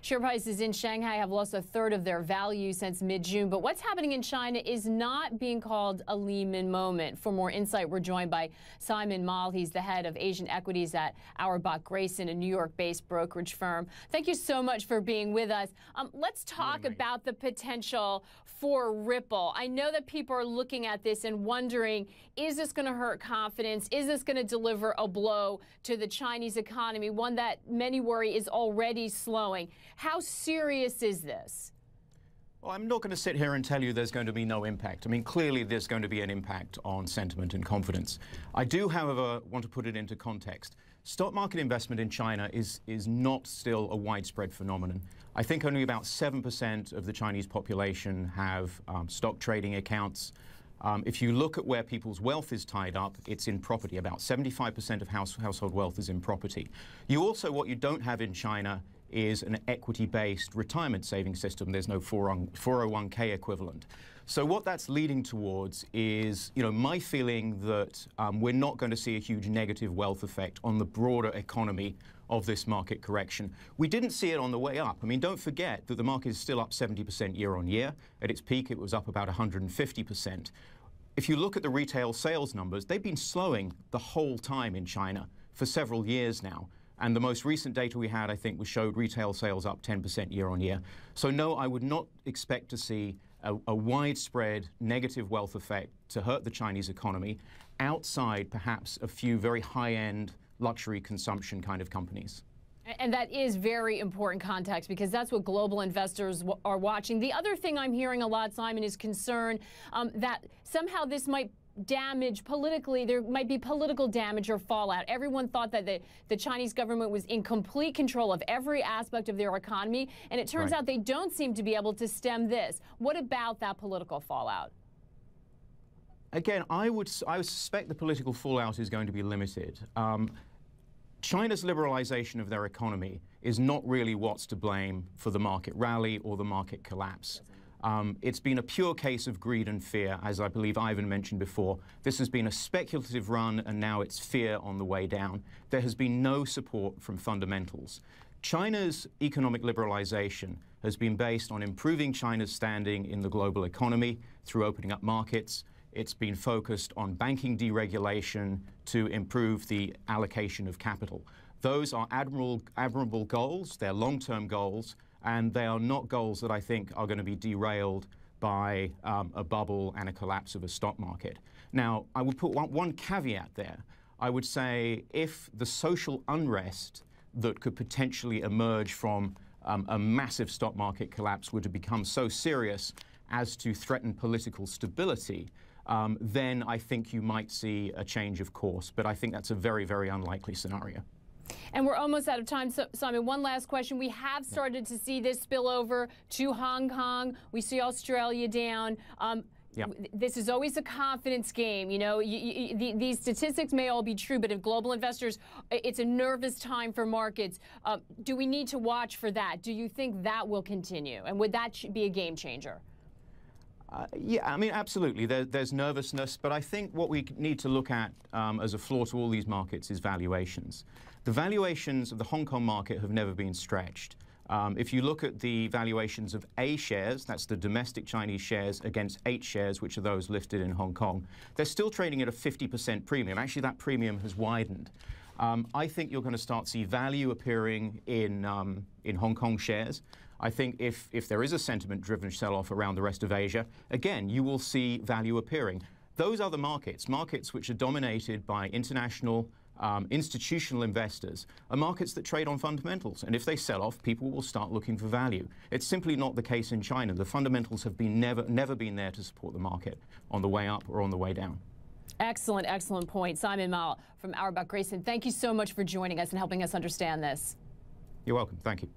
Share prices in Shanghai have lost a third of their value since mid-June. But what's happening in China is not being called a Lehman moment. For more insight, we're joined by Simon Mall. He's the head of Asian equities at Auerbach Grayson, a New York-based brokerage firm. Thank you so much for being with us. Let's talk about the potential for ripple. I know that people are looking at this and wondering, is this going to hurt confidence? Is this going to deliver a blow to the Chinese economy, one that many worry is already slowing? How serious is this? Well, I'm not going to sit here and tell you there's going to be no impact. I mean, clearly there's going to be an impact on sentiment and confidence. I do, however, want to put it into context. Stock market investment in China is not still a widespread phenomenon. I think only about 7% of the Chinese population have stock trading accounts. If you look at where people's wealth is tied up, it's in property. About 75% of household wealth is in property. What you don't have in China is an equity-based retirement savings system. There's no 401k equivalent. So what that's leading towards is, my feeling that we're not going to see a huge negative wealth effect on the broader economy of this market correction. We didn't see it on the way up. I mean, don't forget that the market is still up 70% year on year. At its peak, it was up about 150%. If you look at the retail sales numbers, they've been slowing the whole time in China for several years now. And the most recent data we had, I think, showed retail sales up 10% year on year. So no, I would not expect to see a widespread negative wealth effect to hurt the Chinese economy outside perhaps a few very high-end luxury consumption kind of companies. And that is very important context, because that's what global investors are watching. The other thing I'm hearing a lot, Simon, is concern that somehow this might damage politically. There might be political damage or fallout. Everyone thought that the Chinese government was in complete control of every aspect of their economy, and it turns out they don't seem to be able to stem this. What about that political fallout? Again, I would suspect the political fallout is going to be limited. China's liberalization of their economy is not really what's to blame for the market rally or the market collapse. It's been a pure case of greed and fear, as I believe Ivan mentioned before. This has been a speculative run, and now it's fear on the way down. There has been no support from fundamentals. China's economic liberalization has been based on improving China's standing in the global economy through opening up markets. It's been focused on banking deregulation to improve the allocation of capital. Those are admirable goals. They're long-term goals. And they are not goals that I think are going to be derailed by a bubble and a collapse of a stock market. Now, I would put one caveat there. I would say if the social unrest that could potentially emerge from a massive stock market collapse were to become so serious as to threaten political stability, then I think you might see a change of course. But I think that's a very, very unlikely scenario. And we're almost out of time. So, Simon, one last question. We have started to see this spill over to Hong Kong. We see Australia down. This is always a confidence game. These statistics may all be true, but if global investors, it's a nervous time for markets. Do we need to watch for that? Do you think that will continue? And would that be a game changer? Yeah, I mean, absolutely. There's nervousness, but I think what we need to look at as a flaw to all these markets is valuations. The valuations of the Hong Kong market have never been stretched. If you look at the valuations of A shares, that's the domestic Chinese shares, against H shares, which are those listed in Hong Kong, they're still trading at a 50% premium. Actually, that premium has widened. I think you're going to start to see value appearing in Hong Kong shares. I think if there is a sentiment-driven sell-off around the rest of Asia, again, you will see value appearing. Those other markets which are dominated by international institutional investors, are markets that trade on fundamentals. And if they sell off, people will start looking for value. It's simply not the case in China. The fundamentals have been never been there to support the market on the way up or on the way down. Excellent, excellent point. Simon Mall from Auerbach Grayson, thank you so much for joining us and helping us understand this. You're welcome. Thank you.